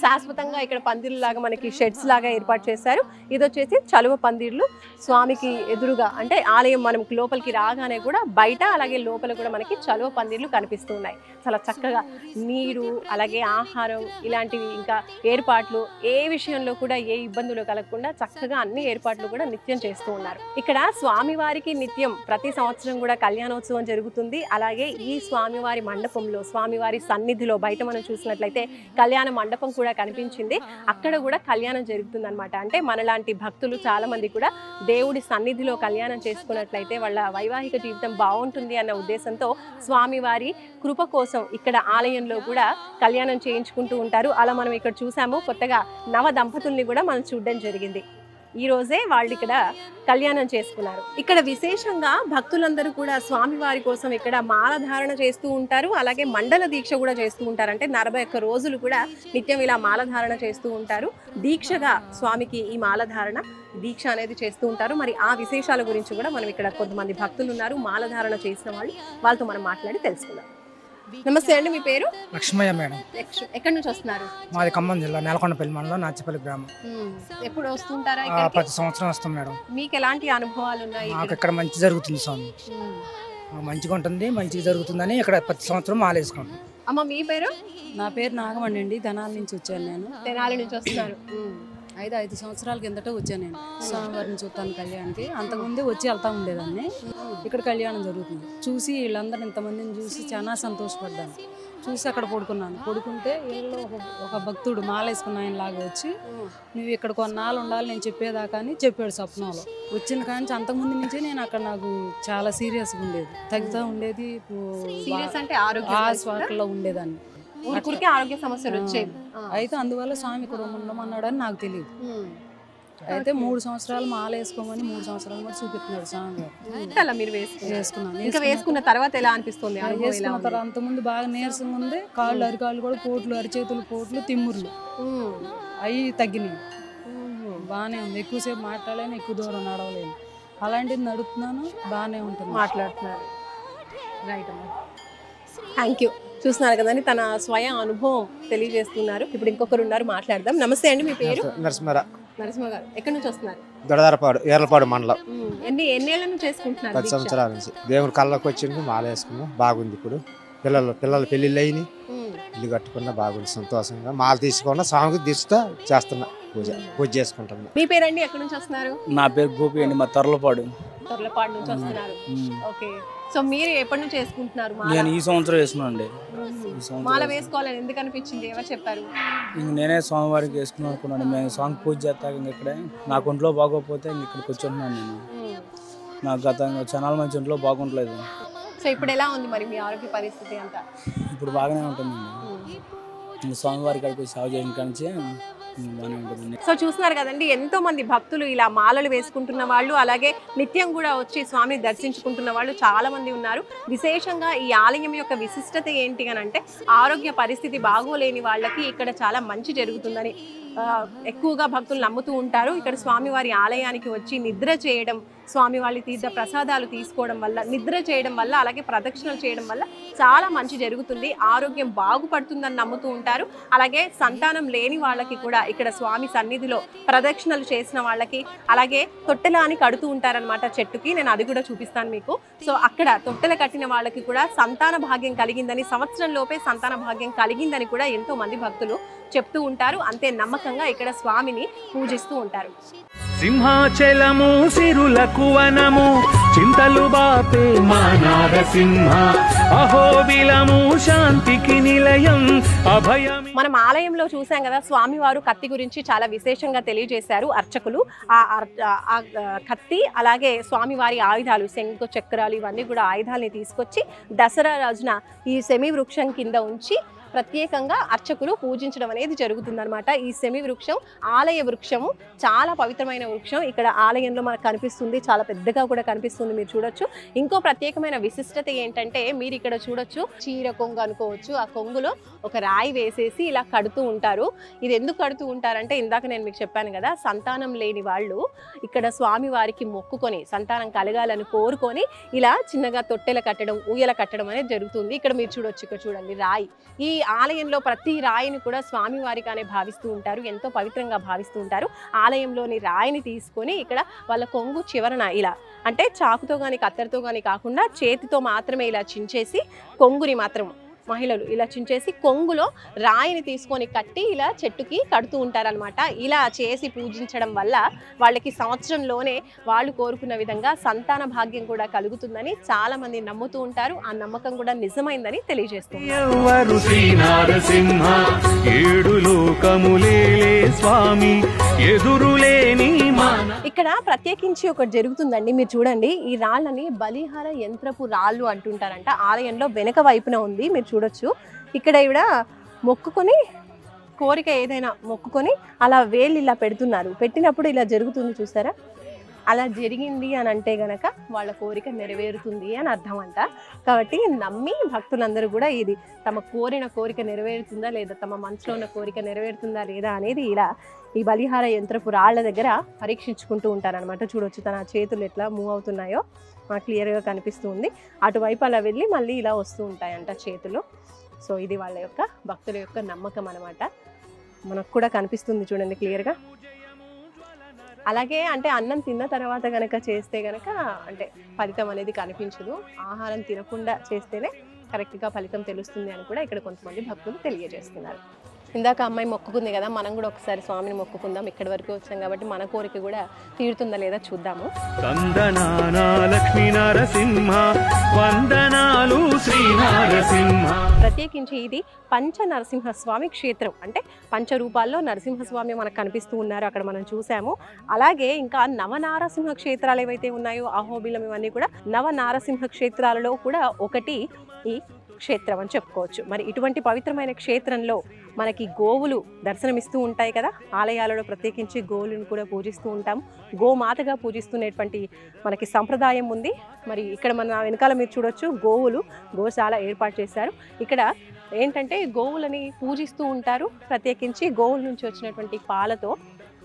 శాశ్వతంగా ఇక్కడ పందిర్లు లాగా మనకి షెడ్స్ లాగా ఏర్పాటు చేశారు. ఇది వచ్చేసి చలువ పందిర్లు స్వామికి ఎదురుగా, అంటే ఆలయం మనం లోపలికి రాగానే కూడా బయట అలాగే లోపల కూడా మనకి చలువ పందిర్లు కనిపిస్తున్నాయి. చాలా చక్కగా నీరు అలాగే ఆహారం ఇలాంటివి ఇంకా ఏర్పాట్లు ఏ విషయంలో కూడా ఏ ఇబ్బందులు కలగకుండా చక్కగా అన్ని ఏర్పాట్లు కూడా నిత్యం చేస్తూ ఉన్నారు. ఇక్కడ స్వామివారికి నిత్యం ప్రతి సంవత్సరం కూడా కళ్యాణోత్సవం జరుగుతుంది. అలాగే ఈ స్వామివారి మండపంలో స్వామివారి సన్నిధిలో బయట మనం చూసినట్లయితే కళ్యాణ మండపం కూడా కనిపించింది. అక్కడ కూడా కళ్యాణం జరుగుతుంది అనమాట. అంటే మనలాంటి భక్తులు చాలా మంది కూడా దేవుడి సన్నిధిలో కళ్యాణం చేసుకున్నట్లయితే వాళ్ళ వైవాహిక జీవితం బాగుంటుంది అన్న ఉద్దేశంతో స్వామివారి కృప కోసం ఇక్కడ ఆలయంలో కూడా కళ్యాణం చేయించుకుంటూ ఉంటారు. అలా మనం ఇక్కడ చూసాము. కొత్తగా నవ దంపతుల్ని కూడా మనం చూడడం జరిగింది. ఈ రోజే వాళ్ళు ఇక్కడ కళ్యాణం చేసుకున్నారు. ఇక్కడ విశేషంగా భక్తులందరూ కూడా స్వామివారి కోసం ఇక్కడ మాలధారణ చేస్తూ ఉంటారు. అలాగే మండల దీక్ష కూడా చేస్తూ ఉంటారు. అంటే 41 రోజులు కూడా నిత్యం ఇలా మాలధారణ చేస్తూ ఉంటారు. దీక్షగా స్వామికి ఈ మాలధారణ దీక్ష అనేది చేస్తూ ఉంటారు. మరి ఆ విశేషాల గురించి కూడా మనం ఇక్కడ కొంతమంది భక్తులు ఉన్నారు, మాలధారణ చేసిన వాళ్ళు, వాళ్ళతో మనం మాట్లాడి తెలుసుకుందాం. నమస్తే అండి, మీ పేరు? లక్ష్మయ్య మేడం. ఎక్కడి నుంచి వస్తున్నారు? మాది ఖమ్మం జిల్లా నేలకొండపల్లి మండలం నాచిపల్లి గ్రామం. ఎప్పుడు వస్తుంటారా? ప్రతి సంవత్సరం వస్తాం మేడం. మీకు ఎలాంటి అనుభవాలు ఉన్నాయి? మాకు ఇక్కడ మంచి జరుగుతుంది స్వామి, మంచిగా ఉంటుంది, మంచిగా జరుగుతుందని ఇక్కడ ప్రతి సంవత్సరం మాలేసుకుంటాం. అమ్మ మీ పేరు? నా పేరు నాగమణి అండి. తెనాలి నుంచి వచ్చాను నేను. తెనాలి నుంచి వస్తున్నారు. 5 సంవత్సరాల కిందట వచ్చాను నేను స్వామివారిని చూస్తాను కళ్యాణానికి. అంతకుముందే వచ్చి వెళ్తా ఉండేదాన్ని. ఇక్కడ కళ్యాణం జరుగుతుంది చూసి వీళ్ళందరూ ఇంతమందిని చూసి చాలా సంతోషపడ్డాను. చూసి అక్కడ పడుకుంటే వీళ్ళు ఒక భక్తుడు మాలేసుకున్న ఆయన లాగా వచ్చి నువ్వు ఇక్కడ కొన్నాళ్ళు ఉండాలి నేను చెప్పేదాకా అని చెప్పాడు స్వప్నంలో. వచ్చిన కానీ అంతకుముందు నుంచే నేను అక్కడ నాకు చాలా సీరియస్గా ఉండేది, తగ్గుతూ ఉండేది, హాస్పిటల్లో ఉండేదాన్ని. ఆరోగ్య సమస్యలు వచ్చేవి. అయితే అందువల్ల స్వామి ఇక్కడ ఉండమన్నాడని నాకు తెలియదు. అయితే 3 సంవత్సరాలు మాల వేసుకోమని 3 సంవత్సరాలు కూడా చూపిస్తున్నాడు స్వామి గారు. మీరు వేసుకున్నాను. వేసుకున్న తర్వాత ఎలా అనిపిస్తుంది? వేసుకున్న తర్వాత అంతకుముందు బాగా నీరసంగా ఉంది. కాళ్ళు అరికాళ్ళు కూడా పోట్లు, అరిచేతులు పోట్లు, తిమ్ముర్లు అవి తగ్గినాయి. బాగానే ఉంది. ఎక్కువసేపు మాట్లాడలేను, ఎక్కువ దూరం నడవలేను. అలాంటిది నడుపుతున్నాను, బాగానే ఉంటుంది. మాట్లాడుతున్నారు. రైట్ అమ్మా, థ్యాంక్ యూ. చూస్తున్నారు కదండి, తన స్వయం అనుభవం తెలియజేస్తున్నారు. ఇప్పుడు ఇంకొకరు ఉన్నారు, మాట్లాడదాం. నమస్తే అండి, మీ పేరు? నరసింహ గారు. ఎక్కడి నుంచి వస్తున్నారు? దొడదారపాడు, ఏర్లపాడు మండలం. ఎన్నేళ్ల నుంచి చేసుకుంటున్నారు? 10 సంవత్సరాల నుంచి. దేవుడు కళ్ళకి వచ్చింది, మాల వేసుకున్నాం, బాగుంది. ఇప్పుడు పిల్లల పెళ్లిళ్ళు అయినాయి, ఇల్లు కట్టుకున్నా బాగుంది, సంతోషంగా మాల తీసుకున్నా, స్వామికి దిష్ట చేస్తున్నా, పూజ చేసుకుంటున్నా. మీ పేరండి? ఎక్కడి నుంచి వస్తున్నారు? నా పేరు గోపి అండి, మా తొర్లపాడు నుంచి వస్తున్నారు. ఓకే, సో మీరు ఎప్పటి నుంచి వేసుకుంటున్నారు? నేను ఈ సంవత్సరం వేసుకున్నాను అండి. మాల వేసుకోవాలని ఎందుకు అనిపించింది? ఎవరు చెప్పారు? ఇంక నేనే స్వామివారికి వేసుకున్నాను అనుకున్నాను. మేము స్వామి పూజ చేస్తాక ఇంక ఇక్కడే నాకు ఒంట్లో బాగోకపోతే ఇంక ఇక్కడికి వచ్చుంటున్నాను నేను. నాకు గత చాలా మంచి ఒంట్లో బాగుంటలేదు. సో ఇప్పుడు ఎలా ఉంది మరి మీ ఆరోగ్య పరిస్థితి అంతా? ఇప్పుడు బాగానే ఉంటుందండి. ఇంక స్వామివారికి అక్కడికి సేవ చేయడం కానీ సో చూస్తున్నారు కదండి, ఎంతో మంది భక్తులు ఇలా మాలలు వేసుకుంటున్న వాళ్ళు, అలాగే నిత్యం కూడా వచ్చి స్వామిని దర్శించుకుంటున్న వాళ్ళు చాలా మంది ఉన్నారు. విశేషంగా ఈ ఆలయం యొక్క విశిష్టత ఏంటి అని అంటే, ఆరోగ్య పరిస్థితి బాగోలేని వాళ్ళకి ఇక్కడ చాలా మంచి జరుగుతుందని ఎక్కువగా భక్తులు నమ్ముతూ ఉంటారు. ఇక్కడ స్వామివారి ఆలయానికి వచ్చి నిద్ర చేయడం, స్వామివారి తీర్థ ప్రసాదాలు తీసుకోవడం వల్ల, నిద్ర చేయడం వల్ల, అలాగే ప్రదక్షిణలు చేయడం వల్ల చాలా మంచి జరుగుతుంది, ఆరోగ్యం బాగుపడుతుందని నమ్ముతూ ఉంటారు. అలాగే సంతానం లేని వాళ్ళకి కూడా ఇక్కడ స్వామి సన్నిధిలో ప్రదక్షిణలు చేసిన వాళ్ళకి, అలాగే తొట్టెల అని కడుతూ ఉంటారనమాట చెట్టుకి. నేను అది కూడా చూపిస్తాను మీకు. సో అక్కడ తొట్టెల కట్టిన వాళ్ళకి కూడా సంతాన భాగ్యం కలిగిందని, సంవత్సరం లోపే సంతాన భాగ్యం కలిగిందని కూడా ఎంతో మంది భక్తులు చెప్తూ ఉంటారు. అంతే నమ్మకంగా ఇక్కడ స్వామిని పూజిస్తూ ఉంటారు. సింహాచలము సిరులకు వనము, చింతలు బాపే మా నారసింహ, అహోబిలము శాంతికి నిలయం, అభయం. మనం ఆలయంలో చూసాం కదా, స్వామివారు కత్తి గురించి చాలా విశేషంగా తెలియజేశారు అర్చకులు. ఆ కత్తి అలాగే స్వామివారి ఆయుధాలు, శంఖ చక్రాలు, ఇవన్నీ కూడా ఆయుధాలని తీసుకొచ్చి దసరా రోజున ఈ సెమి వృక్షం కింద ఉంచి ప్రత్యేకంగా అర్చకులు పూజించడం అనేది జరుగుతుందన్నమాట. ఈ సెమి వృక్షం ఆలయ వృక్షము, చాలా పవిత్రమైన వృక్షం. ఇక్కడ ఆలయంలో మనకు కనిపిస్తుంది, చాలా పెద్దగా కూడా కనిపిస్తుంది, మీరు చూడొచ్చు. ఇంకో ప్రత్యేకమైన విశిష్టత ఏంటంటే మీరు ఇక్కడ చూడొచ్చు, చీర కొంగు అనుకోవచ్చు. ఆ కొంగులో ఒక రాయి వేసేసి ఇలా కడుతూ ఉంటారు. ఇది ఎందుకు కడుతూ ఉంటారంటే ఇందాక నేను మీకు చెప్పాను కదా, సంతానం లేని వాళ్ళు ఇక్కడ స్వామి వారికి మొక్కుకొని సంతానం కలగాలని కోరుకొని ఇలా చిన్నగా తొట్టెల కట్టడం, ఊయల కట్టడం అనేది జరుగుతుంది. ఇక్కడ మీరు చూడొచ్చు, ఇక్కడ చూడండి రాయి. ఈ ఆలయంలో ప్రతి రాయిని కూడా స్వామి వారిగానే భావిస్తూ ఉంటారు, ఎంతో పవిత్రంగా భావిస్తూ ఉంటారు. ఆలయంలోని రాయిని తీసుకొని ఇక్కడ వాళ్ళ కొంగు చివరన ఇలా అంటే చాకుతో కానీ కత్తెరతో కానీ కాకుండా చేతితో మాత్రమే ఇలా చించేసి కొంగుని మాత్రం మహిళలు ఇలా చించేసి కొంగులో రాయిని తీసుకొని కట్టి ఇలా చెట్టుకి కడుతూ ఉంటారనమాట. ఇలా చేసి పూజించడం వల్ల వాళ్ళకి సంవత్సరంలోనే వాళ్ళు కోరుకున్న విధంగా సంతాన భాగ్యం కూడా కలుగుతుందని చాలా మంది నమ్ముతూ ఉంటారు. ఆ నమ్మకం కూడా నిజమైందని తెలియజేస్తుంది. ఇక్కడ ప్రత్యేకించి ఒకటి జరుగుతుందండి, మీరు చూడండి. ఈ రాళ్ళని బలిహార యంత్రపు రాళ్ళు అంటుంటారంట. ఆలయంలో వెనక వైపున ఉంది, మీరు చూడొచ్చు. ఇక్కడ ఈవిడ మొక్కుకొని కోరిక ఏదైనా మొక్కుకొని అలా వేళ్ళు ఇలా పెడుతున్నారు. పెట్టినప్పుడు ఇలా జరుగుతుంది, చూసారా? అలా జరిగింది అని అంటే గనక వాళ్ళ కోరిక నెరవేరుతుంది అని అర్థం అంట. కాబట్టి నమ్మి భక్తులందరూ కూడా ఇది తమ కోరిన కోరిక నెరవేరుతుందా లేదా, తమ మనసులో ఉన్న కోరిక నెరవేరుతుందా లేదా అనేది ఇలా ఈ బలిహార యంత్రపు రాళ్ల దగ్గర పరీక్షించుకుంటూ ఉంటారనమాట. చూడొచ్చు తన చేతులు ఎట్లా మూవ్ అవుతున్నాయో మనకు క్లియర్గా కనిపిస్తుంది. అటువైపు అలా వెళ్ళి మళ్ళీ ఇలా వస్తూ ఉంటాయంట చేతులు. సో ఇది వాళ్ళ యొక్క భక్తుల యొక్క నమ్మకం అనమాట. మనకు కూడా కనిపిస్తుంది చూడండి క్లియర్గా. అలాగే అంటే అన్నం తిన్న తర్వాత కనుక చేస్తే కనుక అంటే ఫలితం అనేది కనిపించదు. ఆహారం తినకుండా చేస్తేనే కరెక్ట్గా ఫలితం తెలుస్తుంది అని కూడా ఇక్కడ కొంతమంది భక్తులు తెలియజేస్తున్నారు. ఇందాక అమ్మాయి మొక్కుకుంది కదా, మనం కూడా ఒకసారి స్వామిని మొక్కుకుందాం. ఇక్కడి వరకు వచ్చాం కాబట్టి మన కోరిక కూడా తీరుతుందా లేదా చూద్దాము. ప్రత్యేకించి ఇది పంచ నరసింహస్వామి క్షేత్రం. అంటే పంచరూపాల్లో నరసింహస్వామి మనకు కనిపిస్తూ ఉన్నారు, అక్కడ మనం చూసాము. అలాగే ఇంకా నవనారసింహ క్షేత్రాలు ఏవైతే ఉన్నాయో అహోబిలం, ఇవన్నీ కూడా నవనారసింహ క్షేత్రాలలో కూడా ఒకటి ఈ క్షేత్రం అని చెప్పుకోవచ్చు. మరి ఇటువంటి పవిత్రమైన క్షేత్రంలో మనకి గోవులు దర్శనమిస్తూ ఉంటాయి కదా, ఆలయాలలో ప్రత్యేకించి గోవులను కూడా పూజిస్తూ ఉంటాం. గోమాతగా పూజిస్తున్నటువంటి మనకి సంప్రదాయం ఉంది. మరి ఇక్కడ మన వెనకాల మీరు చూడొచ్చు, గోవులు గోశాల ఏర్పాటు చేశారు. ఇక్కడ ఏంటంటే గోవులని పూజిస్తూ ఉంటారు. ప్రత్యేకించి గోవుల నుంచి వచ్చినటువంటి పాలతో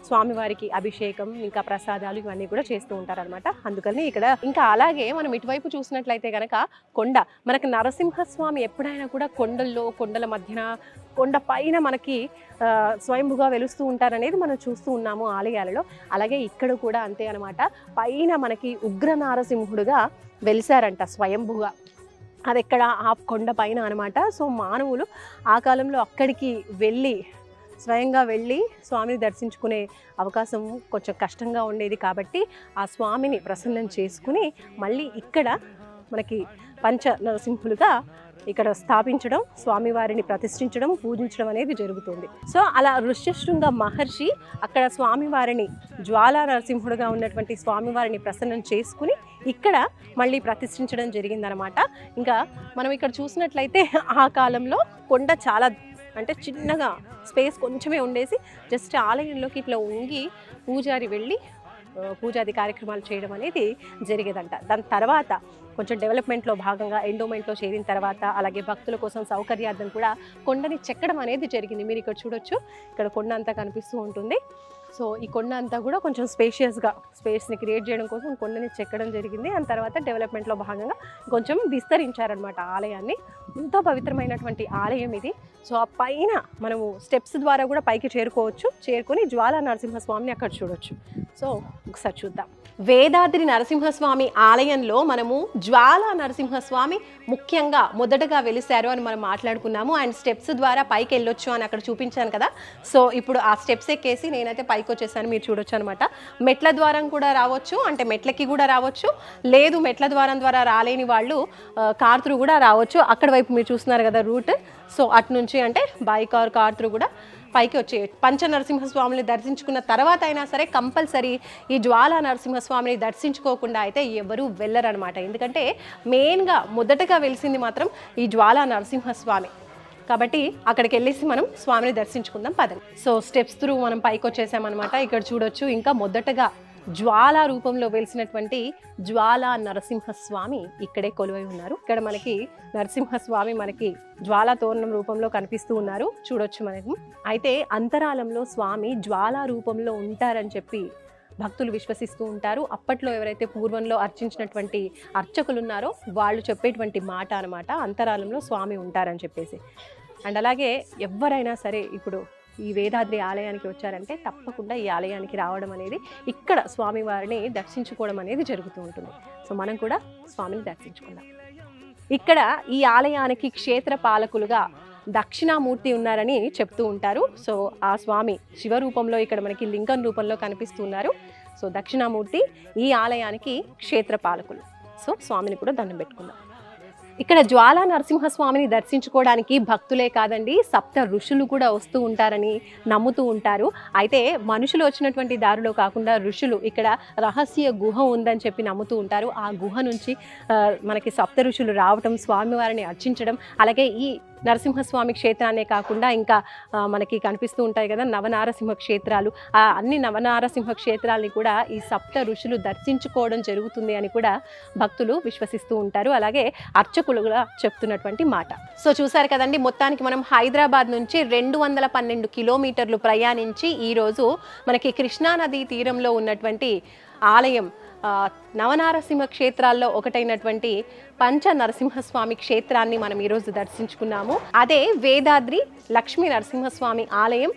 స్వామివారికి అభిషేకం, ఇంకా ప్రసాదాలు ఇవన్నీ కూడా చేస్తూ ఉంటారనమాట. అందుకని ఇక్కడ ఇంకా అలాగే మనం ఇటువైపు చూసినట్లయితే కనుక కొండ, మనకు నరసింహస్వామి ఎప్పుడైనా కూడా కొండల్లో, కొండల మధ్యన, కొండ పైన మనకి స్వయంభుగా వెలుస్తూ ఉంటారనేది మనం చూస్తూ ఉన్నాము ఆలయాలలో. అలాగే ఇక్కడ కూడా అంతే అనమాట. పైన మనకి ఉగ్ర నారసింహుడుగా వెలిసారంట స్వయంభుగా. అది ఎక్కడ ఆ కొండ పైన అనమాట. సో మానవులు ఆ కాలంలో అక్కడికి స్వయంగా వెళ్ళి స్వామిని దర్శించుకునే అవకాశం కొంచెం కష్టంగా ఉండేది. కాబట్టి ఆ స్వామిని ప్రసన్నం చేసుకుని మళ్ళీ ఇక్కడ మనకి పంచ నరసింహులుగా ఇక్కడ స్థాపించడం, స్వామివారిని ప్రతిష్ఠించడం, పూజించడం అనేది జరుగుతుంది. సో అలా ఋష్యశృంగ మహర్షి అక్కడ స్వామివారిని, జ్వాలా నరసింహుడుగా ఉన్నటువంటి స్వామివారిని ప్రసన్నం చేసుకుని ఇక్కడ మళ్ళీ ప్రతిష్ఠించడం జరిగిందనమాట. ఇంకా మనం ఇక్కడ చూసినట్లయితే ఆ కాలంలో కొండ చాలా అంటే చిన్నగా స్పేస్ కొంచెమే ఉండేసి జస్ట్ ఆలయంలోకి ఇట్లా ఉంగి పూజారి వెళ్ళి పూజాది కార్యక్రమాలు చేయడం అనేది జరిగేదంట. దాని తర్వాత కొంచెం డెవలప్మెంట్లో భాగంగా ఎండోమెంట్లో చేరిన తర్వాత అలాగే భక్తుల కోసం సౌకర్యార్థం కూడా కొండని చెక్కడం అనేది జరిగింది. మీరు ఇక్కడ చూడొచ్చు, ఇక్కడ కొండ అంతా కనిపిస్తూ ఉంటుంది. సో ఈ కొండ అంతా కూడా కొంచెం స్పేస్ని క్రియేట్ చేయడం కోసం కొండని చెక్కడం జరిగింది. ఆ తర్వాత డెవలప్మెంట్లో భాగంగా కొంచెం విస్తరించారనమాట ఆలయాన్ని. ఎంతో పవిత్రమైనటువంటి ఆలయం ఇది. సో ఆ పైన మనము స్టెప్స్ ద్వారా కూడా పైకి చేరుకొని జ్వాలా నరసింహస్వామిని అక్కడ చూడొచ్చు. సో ఒకసారి చూద్దాం. వేదాద్రి నరసింహస్వామి ఆలయంలో మనము జ్వాలా నరసింహస్వామి ముఖ్యంగా మొదటగా వెలిశారు అని మనం మాట్లాడుకున్నాము. అండ్ స్టెప్స్ ద్వారా పైకి వెళ్ళొచ్చు అని అక్కడ చూపించాను కదా. సో ఇప్పుడు ఆ స్టెప్స్ ఎక్కేసి నేనైతే పైకి వచ్చేసాను, మీరు చూడొచ్చు అనమాట. మెట్ల ద్వారం కూడా రావచ్చు, అంటే మెట్లకి కూడా రావచ్చు. లేదు మెట్ల ద్వారం ద్వారా రాలేని వాళ్ళు కార్ త్రూ కూడా రావచ్చు. అక్కడ వైపు మీరు చూస్తున్నారు కదా రూట్. సో అటు నుంచి అంటే బైక్ ఆర్ కార్ త్రూ కూడా పైకి వచ్చే పంచ నరసింహస్వామిని దర్శించుకున్న తర్వాత అయినా సరే కంపల్సరీ ఈ జ్వాలా నరసింహస్వామిని దర్శించుకోకుండా అయితే ఎవరు వెళ్ళరనమాట. ఎందుకంటే మెయిన్గా మొదటగా వెలిసింది మాత్రం ఈ జ్వాలా నరసింహస్వామి. కాబట్టి అక్కడికి వెళ్ళేసి మనం స్వామిని దర్శించుకుందాం పదండి. సో స్టెప్స్ త్రూ మనం పైకి వచ్చేసామన్నమాట. ఇక్కడ చూడొచ్చు ఇంకా మొదటగా జ్వాలా రూపంలో వెలిసినటువంటి జ్వాలా నరసింహస్వామి ఇక్కడే కొలువై ఉన్నారు. ఇక్కడ మనకి నరసింహస్వామి మనకి జ్వాలా తోరణం రూపంలో కనిపిస్తూ ఉన్నారు, చూడొచ్చు మనకు. అయితే అంతరాలంలో స్వామి జ్వాలా రూపంలో ఉంటారని చెప్పి భక్తులు విశ్వసిస్తూ ఉంటారు. అప్పట్లో ఎవరైతే పూర్వంలో అర్చించినటువంటి అర్చకులు ఉన్నారో వాళ్ళు చెప్పేటువంటి మాట అనమాట, అంతరాలంలో స్వామి ఉంటారని చెప్పేసి. అండ్ అలాగే ఎవరైనా సరే ఇప్పుడు ఈ వేదాద్రి ఆలయానికి వచ్చారంటే తప్పకుండా ఈ ఆలయానికి రావడం అనేది, ఇక్కడ స్వామివారిని దర్శించుకోవడం అనేది జరుగుతూ ఉంటుంది. సో మనం కూడా స్వామిని దర్శించుకుందాం. ఇక్కడ ఈ ఆలయానికి క్షేత్ర పాలకులుగా దక్షిణామూర్తి ఉన్నారని చెప్తూ ఉంటారు. సో ఆ స్వామి శివరూపంలో ఇక్కడ మనకి లింగం రూపంలో కనిపిస్తున్నారు. సో దక్షిణామూర్తి ఈ ఆలయానికి క్షేత్ర పాలకులు. సో స్వామిని కూడా దండం పెట్టుకుందాం. ఇక్కడ జ్వాలా నరసింహస్వామిని దర్శించుకోవడానికి భక్తులే కాదండి, సప్త ఋషులు కూడా వస్తూ ఉంటారని నమ్ముతూ ఉంటారు. అయితే మనుషులు వచ్చినటువంటి దారిలో కాకుండా ఋషులు ఇక్కడ రహస్య గుహ ఉందని చెప్పి నమ్ముతూ ఉంటారు. ఆ గుహ నుంచి మనకి సప్త ఋషులు రావటం, స్వామివారిని అర్చించడం, అలాగే ఈ నరసింహస్వామి క్షేత్రాన్నే కాకుండా ఇంకా మనకి కనిపిస్తూ ఉంటాయి కదా నవనారసింహ క్షేత్రాలు, ఆ అన్ని నవనారసింహ క్షేత్రాలని కూడా ఈ సప్త ఋషులు దర్శించుకోవడం జరుగుతుంది అని కూడా భక్తులు విశ్వసిస్తూ ఉంటారు. అలాగే అర్చకులుగా చెప్తున్నటువంటి మాట. సో చూసారు కదండి, మొత్తానికి మనం హైదరాబాద్ నుంచి 212 కిలోమీటర్లు ప్రయాణించి ఈరోజు మనకి కృష్ణానదీ తీరంలో ఉన్నటువంటి ఆలయం నవనారసింహ క్షేత్రాల్లో ఒకటైనటువంటి పంచ నరసింహస్వామి క్షేత్రాన్ని మనం ఈరోజు దర్శించుకున్నాము. అదే వేదాద్రి లక్ష్మీ నరసింహస్వామి ఆలయం.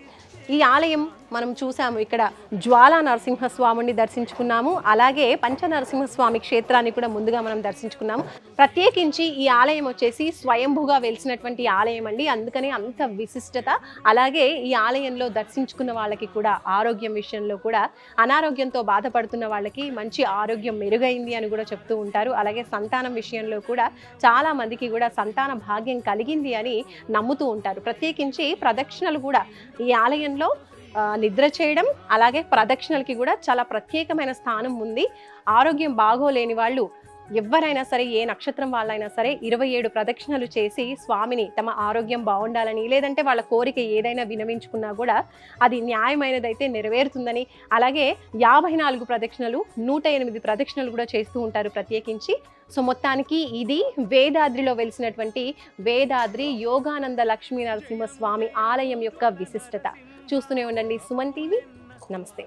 ఈ ఆలయం మనం చూసాము, ఇక్కడ జ్వాలా నరసింహస్వామిని దర్శించుకున్నాము, అలాగే పంచ నరసింహస్వామి క్షేత్రాన్ని కూడా ముందుగా మనం దర్శించుకున్నాము. ప్రత్యేకించి ఈ ఆలయం వచ్చేసి స్వయంభుగా వెలిసినటువంటి ఆలయం అండి, అందుకని అంత విశిష్టత. అలాగే ఈ ఆలయంలో దర్శించుకున్న వాళ్ళకి కూడా ఆరోగ్యం విషయంలో కూడా అనారోగ్యంతో బాధపడుతున్న వాళ్ళకి మంచి ఆరోగ్యం మెరుగైంది అని కూడా చెప్తూ ఉంటారు. అలాగే సంతానం విషయంలో కూడా చాలా మందికి కూడా సంతాన భాగ్యం కలిగింది అని నమ్ముతూ ఉంటారు. ప్రత్యేకించి ప్రదక్షిణలు కూడా ఈ ఆలయంలో నిద్ర చేయడం, అలాగే ప్రదక్షిణలకి కూడా చాలా ప్రత్యేకమైన స్థానం ఉంది. ఆరోగ్యం బాగోలేని వాళ్ళు ఎవరైనా సరే, ఏ నక్షత్రం వాళ్ళైనా సరే 27 ప్రదక్షిణలు చేసి స్వామిని తమ ఆరోగ్యం బాగుండాలని, లేదంటే వాళ్ళ కోరిక ఏదైనా వినవించుకున్నా కూడా అది న్యాయమైనదైతే నెరవేరుతుందని, అలాగే 54 ప్రదక్షిణలు 108 ప్రదక్షిణలు కూడా చేస్తూ ఉంటారు ప్రత్యేకించి. సో మొత్తానికి ఇది వేదాద్రిలో వెలిసినటువంటి వేదాద్రి యోగానంద లక్ష్మీ నరసింహస్వామి ఆలయం యొక్క విశిష్టత. చూస్తూనే ఉండండి సుమన్ టీవీ. నమస్తే.